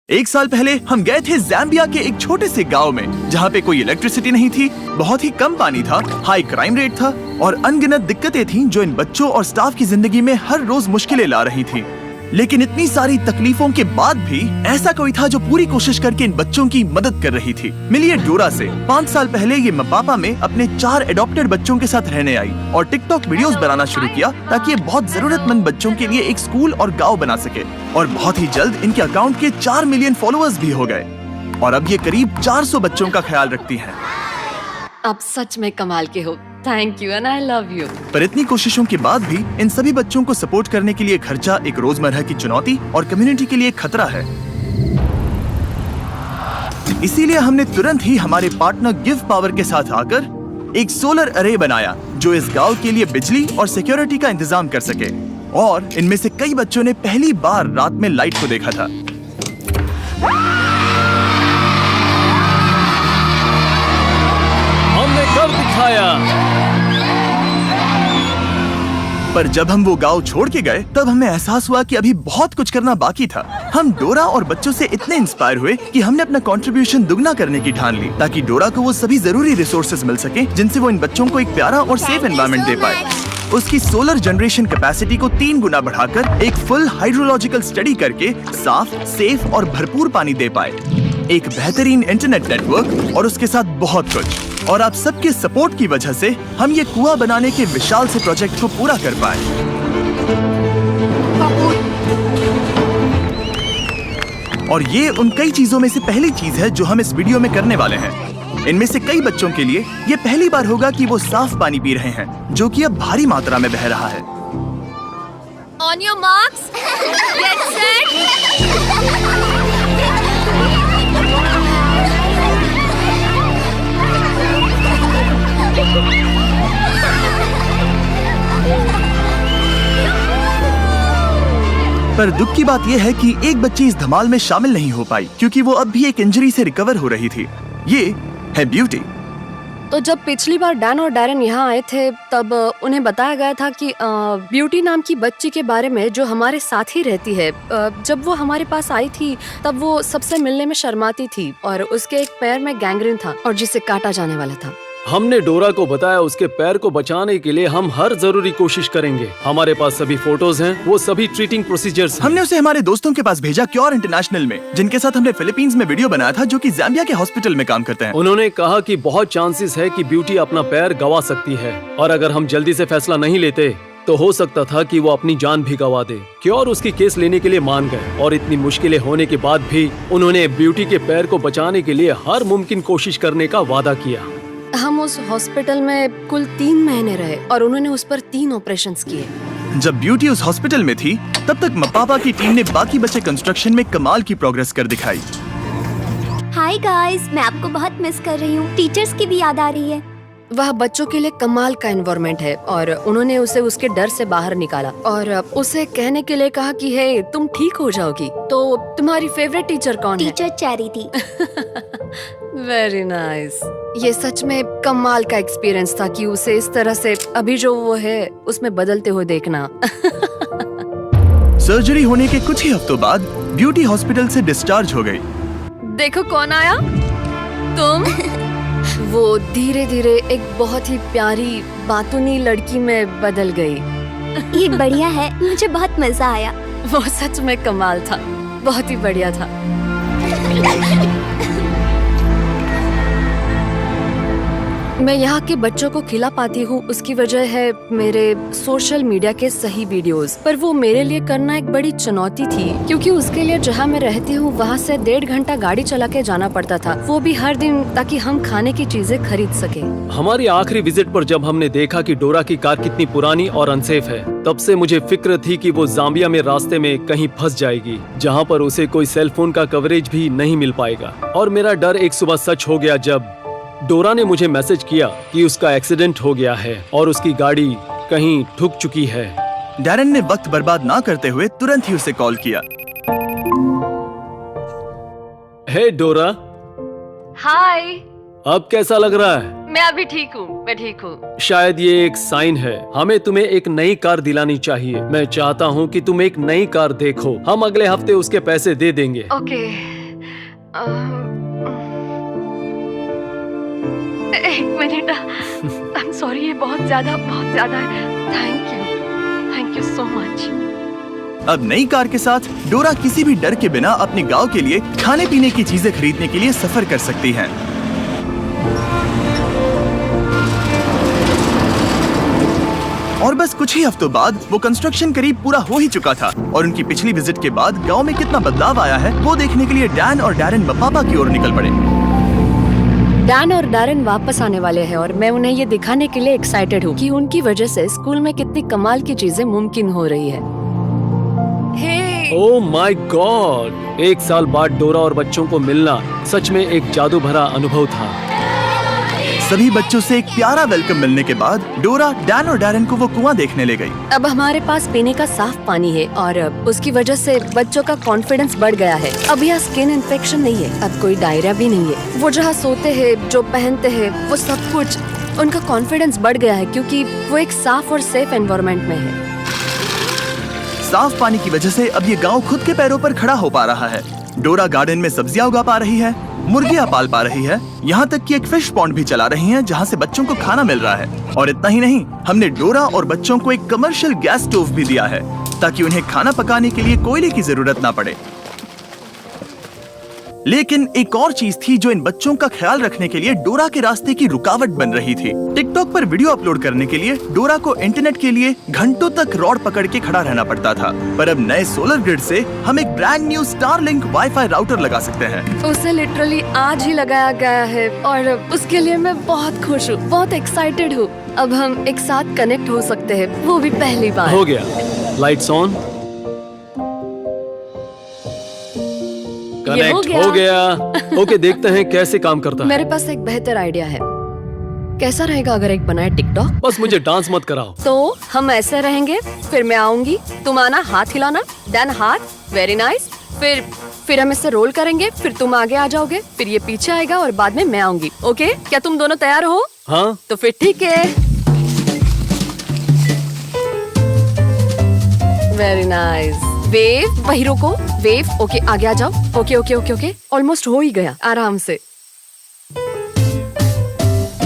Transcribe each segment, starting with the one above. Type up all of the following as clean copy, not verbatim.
एक साल पहले हम गए थे ज़ाम्बिया के एक छोटे से गांव में, जहां पे कोई इलेक्ट्रिसिटी नहीं थी, बहुत ही कम पानी था, हाई क्राइम रेट था और अनगिनत दिक्कतें थीं जो इन बच्चों और स्टाफ की जिंदगी में हर रोज मुश्किलें ला रही थी। लेकिन इतनी सारी तकलीफों के बाद भी ऐसा कोई था जो पूरी कोशिश करके इन बच्चों की मदद कर रही थी। मिलिए डोरा से। 5 साल पहले ये मपापा में अपने 4 एडॉप्टेड बच्चों के साथ रहने आई और टिकटॉक वीडियोस बनाना शुरू किया ताकि ये बहुत जरूरतमंद बच्चों के लिए एक स्कूल और गांव बना सके। और बहुत ही जल्द इनके अकाउंट के 4 मिलियन फॉलोअर्स भी हो गए और अब ये करीब 400 बच्चों का ख्याल रखती है। आप सच में कमाल के हो। Thank you and I love you. पर इतनी कोशिशों के बाद भी इन सभी बच्चों को सपोर्ट करने के लिए खर्चा एक रोजमर्रा की चुनौती और कम्युनिटी के लिए खतरा है। इसीलिए हमने तुरंत ही हमारे पार्टनर गिव पावर के साथ आकर एक सोलर अरे बनाया जो इस गांव के लिए बिजली और सिक्योरिटी का इंतजाम कर सके। और इनमें से कई बच्चों ने पहली बार रात में लाइट को देखा था। हमने कर दिखाया। पर जब हम वो गांव छोड़ के गए तब हमें एहसास हुआ कि अभी बहुत कुछ करना बाकी था। हम डोरा और बच्चों से इतने इंस्पायर हुए कि हमने अपना कंट्रीब्यूशन दुगना करने की ठान ली ताकि डोरा को वो सभी जरूरी रिसोर्सेज मिल सके जिनसे वो इन बच्चों को एक प्यारा और सेफ एनवायरनमेंट दे पाए। उसकी सोलर जनरेशन कैपेसिटी को 3 गुना बढ़ाकर एक फुल हाइड्रोलॉजिकल स्टडी करके साफ, सेफ और भरपूर पानी दे पाए, एक बेहतरीन इंटरनेट नेटवर्क और उसके साथ बहुत कुछ। और आप सबके सपोर्ट की वजह से हम ये कुआं बनाने के विशाल से प्रोजेक्ट को पूरा कर पाए। और ये उन कई चीजों में से पहली चीज है जो हम इस वीडियो में करने वाले हैं। इनमें से कई बच्चों के लिए ये पहली बार होगा कि वो साफ पानी पी रहे हैं जो कि अब भारी मात्रा में बह रहा है। On your marks, get set. पर दुख की बात यह है कि एक बच्ची इस धमाल में शामिल नहीं हो पाई क्योंकि वो अब भी एक इंजरी से रिकवर हो रही थी। ये है ब्यूटी। तो जब पिछली बार डैन और डैरन यहाँ आए थे तब उन्हें बताया गया था कि ब्यूटी नाम की बच्ची के बारे में जो हमारे साथ ही रहती है। जब वो हमारे पास आई थी तब वो सबसे मिलने में शर्माती थी और उसके एक पैर में गैंग्रीन था और जिसे काटा जाने वाला था। हमने डोरा को बताया उसके पैर को बचाने के लिए हम हर जरूरी कोशिश करेंगे। हमारे पास सभी फोटोज हैं, वो सभी ट्रीटिंग प्रोसीजर्स हैं। हमने उसे हमारे दोस्तों के पास भेजा, क्योर इंटरनेशनल में, जिनके साथ हमने फिलीपींस में वीडियो बनाया था, जो कि ज़ाम्बिया के हॉस्पिटल में काम करते हैं। उन्होंने कहा कि बहुत चांसेस है कि ब्यूटी अपना पैर गंवा सकती है और अगर हम जल्दी से फैसला नहीं लेते तो हो सकता था कि वो अपनी जान भी गंवा दे। क्योर उसकी केस लेने के लिए मान गए और इतनी मुश्किलें होने के बाद भी उन्होंने ब्यूटी के पैर को बचाने के लिए हर मुमकिन कोशिश करने का वादा किया। हम उस हॉस्पिटल में कुल 3 महीने रहे और उन्होंने उस पर 3 ऑपरेशंस किए। जब ब्यूटी उस हॉस्पिटल में थी तब तक मपापा की टीम ने बाकी बचे कंस्ट्रक्शन में कमाल की प्रोग्रेस कर दिखाई। हाय गाइस, मैं आपको बहुत मिस कर रही हूँ। टीचर्स की भी याद आ रही है। वह बच्चों के लिए कमाल का एनवायरनमेंट है और उन्होंने उसे उसके डर से बाहर निकाला और उसे कहने के लिए कहा कि हे, तुम ठीक हो जाओगी। तो तुम्हारी फेवरेट टीचर कौन है? Teacher charity. Very nice. ये सच में कमाल का एक्सपीरियंस था कि उसे इस तरह से अभी जो वो है उसमें बदलते हुए देखना। सर्जरी होने के कुछ ही हफ्तों बाद ब्यूटी हॉस्पिटल से डिस्चार्ज हो गई। देखो कौन आया? तुम? वो धीरे धीरे एक बहुत ही प्यारी बातूनी लड़की में बदल गई। ये बढ़िया है, मुझे बहुत मजा आया। वो सच में कमाल था, बहुत ही बढ़िया था। मैं यहाँ के बच्चों को खिला पाती हूँ उसकी वजह है मेरे सोशल मीडिया के सही वीडियोस। पर वो मेरे लिए करना एक बड़ी चुनौती थी क्योंकि उसके लिए जहाँ मैं रहती हूँ वहाँ से 1.5 घंटा गाड़ी चला के जाना पड़ता था, वो भी हर दिन, ताकि हम खाने की चीजें खरीद सके। हमारी आखिरी विजिट पर जब हमने देखा कि डोरा की कार कितनी पुरानी और अनसेफ है, तब से मुझे फिक्र थी कि वो ज़ाम्बिया में रास्ते में कहीं फंस जाएगी जहाँ पर उसे कोई सेल फोन का कवरेज भी नहीं मिल पाएगा। और मेरा डर एक सुबह सच हो गया जब डोरा ने मुझे मैसेज किया कि उसका एक्सीडेंट हो गया है और उसकी गाड़ी कहीं ठुक चुकी है। डैरन ने वक्त बर्बाद ना करते हुए तुरंत ही उसे कॉल किया। हे डोरा। हाय। अब कैसा लग रहा है? मैं अभी ठीक हूँ, मैं ठीक हूँ। शायद ये एक साइन है। हमें तुम्हें एक नई कार दिलानी चाहिए। मैं चाहता हूँ कि तुम एक नई कार देखो। हम अगले हफ्ते उसके पैसे दे देंगे। ओके। एक मिनट, आई एम सॉरी, ये बहुत ज्यादा है। Thank you so much. अब नई कार के साथ डोरा किसी भी डर के बिना अपने गांव के लिए खाने पीने की चीजें खरीदने के लिए सफर कर सकती हैं। और बस कुछ ही हफ्तों बाद वो कंस्ट्रक्शन करीब पूरा हो ही चुका था और उनकी पिछली विजिट के बाद गांव में कितना बदलाव आया है वो देखने के लिए डैन और डैरेन पापा की ओर निकल पड़े। डैन और डैरेन वापस आने वाले हैं और मैं उन्हें ये दिखाने के लिए एक्साइटेड हूँ कि उनकी वजह से स्कूल में कितनी कमाल की चीजें मुमकिन हो रही है। Oh my God! 1 साल बाद डोरा और बच्चों को मिलना सच में एक जादू भरा अनुभव था। सभी बच्चों से एक प्यारा वेलकम मिलने के बाद डोरा डैन और डैरेन को वो कुआं देखने ले गई। अब हमारे पास पीने का साफ पानी है और उसकी वजह से बच्चों का कॉन्फिडेंस बढ़ गया है। अब यहाँ स्किन इन्फेक्शन नहीं है, अब कोई डायरिया भी नहीं है। वो जहाँ सोते हैं, जो पहनते हैं, वो सब कुछ, उनका कॉन्फिडेंस बढ़ गया है क्योंकि वो एक साफ और सेफ एनवायरनमेंट में है। साफ पानी की वजह से अब ये गांव खुद के पैरों पर खड़ा हो पा रहा है। डोरा गार्डन में सब्जियां उगा पा रही है, मुर्गियां पाल पा रही है, यहाँ तक कि एक फिश पॉन्ड भी चला रही है जहाँ से बच्चों को खाना मिल रहा है। और इतना ही नहीं, हमने डोरा और बच्चों को एक कमर्शियल गैस स्टोव भी दिया है ताकि उन्हें खाना पकाने के लिए कोयले की जरूरत ना पड़े। लेकिन एक और चीज थी जो इन बच्चों का ख्याल रखने के लिए डोरा के रास्ते की रुकावट बन रही थी। टिकटॉक पर वीडियो अपलोड करने के लिए डोरा को इंटरनेट के लिए घंटों तक रॉड पकड़ के खड़ा रहना पड़ता था, पर अब नए सोलर ग्रिड से हम एक brand new Starlink wifi router लगा सकते हैं। उसे लिटरली आज ही लगाया गया है और उसके लिए मैं बहुत खुश हूँ, बहुत एक्साइटेड हूँ। अब हम एक साथ कनेक्ट हो सकते हैं, वो भी पहली बार। हो गया, लाइट्स ऑन, कनेक्ट हो गया। ओके, देखते हैं कैसे काम करता है। मेरे पास एक बेहतर आइडिया है। कैसा रहेगा अगर एक बनाए टिकटॉक? बस मुझे डांस मत कराओ। तो हम ऐसे रहेंगे, फिर मैं आऊंगी, तुम आना, हाथ हिलाना, देन हाथ, वेरी नाइस। फिर हम इससे रोल करेंगे, फिर तुम आगे आ जाओगे, फिर ये पीछे आएगा और बाद में मैं आऊंगी। ओके, क्या तुम दोनों तैयार हो? हाँ। तो फिर ठीक है। Very nice. वेव, वही रोको, वेव। ओके, आगे आ जाओ। Okay okay okay okay, almost हो ही गया, आराम से।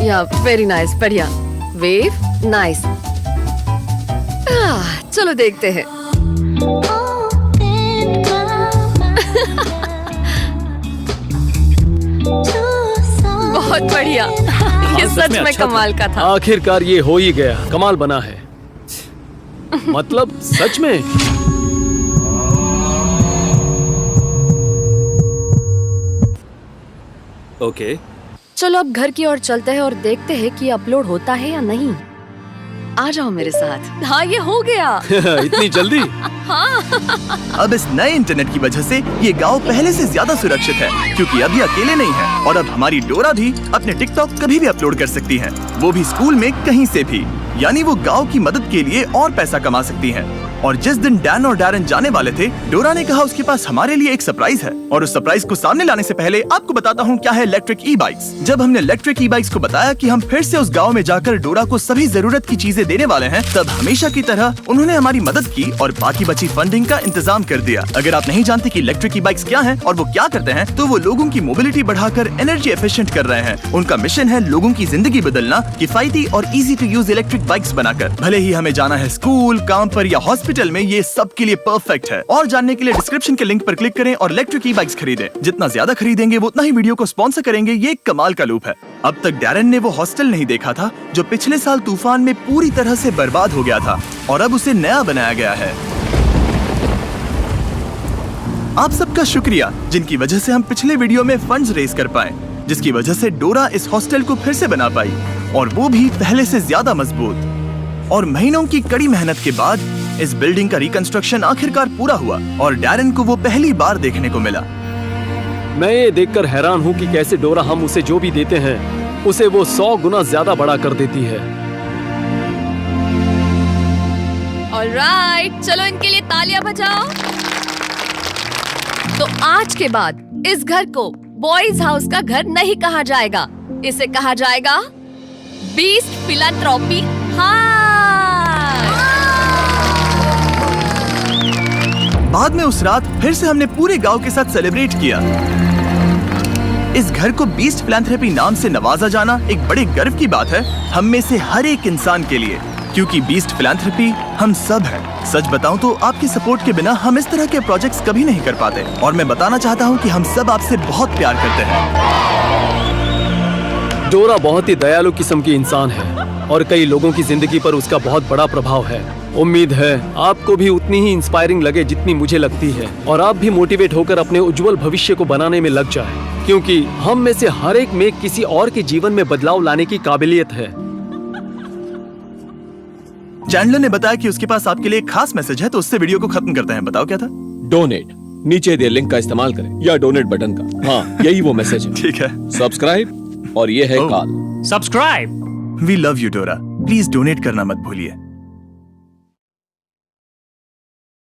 या वेरी नाइस, बढ़िया। Wave, nice. चलो देखते हैं। बहुत बढ़िया। ये सच में कमाल का था। आखिरकार ये हो ही गया, कमाल बना है। मतलब सच में। ओके, चलो अब घर की ओर चलते हैं और देखते हैं कि अपलोड होता है या नहीं। आ जाओ मेरे साथ। हाँ, ये हो गया। इतनी जल्दी? अब इस नए इंटरनेट की वजह से ये गांव पहले से ज्यादा सुरक्षित है क्योंकि अब ये अकेले नहीं है और अब हमारी डोरा भी अपने टिकटॉक कभी भी अपलोड कर सकती है, वो भी स्कूल में कहीं से भी। यानी वो गांव की मदद के लिए और पैसा कमा सकती हैं। और जिस दिन डैन और डैरेन जाने वाले थे, डोरा ने कहा उसके पास हमारे लिए एक सरप्राइज है। और उस सरप्राइज को सामने लाने से पहले आपको बताता हूँ क्या है इलेक्ट्रिक ई बाइक्स। जब हमने इलेक्ट्रिक ई बाइक्स को बताया कि हम फिर से उस गांव में जाकर डोरा को सभी जरूरत की चीजें देने वाले हैं, तब हमेशा की तरह उन्होंने हमारी मदद की और बाकी बची फंडिंग का इंतजाम कर दिया। अगर आप नहीं जानते कि इलेक्ट्रिक ई बाइक्स क्या हैं और वो क्या करते हैं, तो वो लोगों की मोबिलिटी बढ़ाकर एनर्जी एफिशिएंट कर रहे हैं। उनका मिशन है लोगों की जिंदगी बदलना किफायती और easy to use electric bikes बनाकर। भले ही हमें जाना है स्कूल, काम पर या हॉस्पिटल में, ये सब के लिए परफेक्ट है। और जानने के लिए डिस्क्रिप्शन के लिंक पर क्लिक करें और इलेक्ट्रिक ई बाइक्स खरीदें। जितना ज्यादा खरीदेंगे वो उतना ही वीडियो को स्पॉन्सर करेंगे। ये एक कमाल का लूप है। अब तक डैरेन ने वो हॉस्टल नहीं देखा था जो पिछले साल तूफान में पूरी तरह से बर्बाद हो गया था और अब उसे नया बनाया गया है। आप सबका शुक्रिया जिनकी वजह से हम पिछले वीडियो में फंड्स रेज कर पाए, जिसकी वजह से डोरा इस हॉस्टल को फिर से बना पाई और वो भी पहले से ज्यादा मजबूत। और महीनों की कड़ी मेहनत के बाद इस बिल्डिंग का रिकंस्ट्रक्शन आखिरकार पूरा हुआ और डैरेन को वो पहली बार देखने को मिला। मैं ये देखकर हैरान हूँ कि कैसे डोरा हम उसे जो भी देते हैं उसे वो 100 गुना ज्यादा बड़ा कर देती है। ऑलराइट, चलो इनके लिए तालियां बजाओ। तो आज के बाद इस घर को बॉयज हाउस का घर नहीं कहा जाएगा, इसे कहा जाएगा बीस्ट फिलैंथ्रोपी बाद में उस रात फिर से हमने पूरे गांव के साथ सेलिब्रेट किया। इस घर को बीस्ट फिलैंथ्रोपी नाम से नवाजा जाना एक बड़े गर्व की बात है हम में से हर एक इंसान के लिए, क्योंकि बीस्ट फिलैंथ्रोपी हम सब है। सच बताऊं तो आपकी सपोर्ट के बिना हम इस तरह के प्रोजेक्ट्स कभी नहीं कर पाते, और मैं बताना चाहता हूं कि हम सब आपसे बहुत प्यार करते हैं। डोरा बहुत ही दयालु किस्म की इंसान है और कई लोगों की जिंदगी पर उसका बहुत बड़ा प्रभाव है। उम्मीद है आपको भी उतनी ही इंस्पायरिंग लगे जितनी मुझे लगती है, और आप भी मोटिवेट होकर अपने उज्जवल भविष्य को बनाने में लग जाए, क्योंकि हम में से हर एक में किसी और के जीवन में बदलाव लाने की काबिलियत है। चैंडलर ने बताया कि उसके पास आपके लिए एक खास मैसेज है, तो उससे वीडियो को खत्म करते हैं। बताओ क्या था? डोनेट, नीचे दिए लिंक का इस्तेमाल करें या डोनेट बटन का। हाँ, यही वो मैसेज है। ठीक है। सब्सक्राइब, और ये है Oh. Call. Subscribe. We love you Dora, please donate करना मत भूलिए।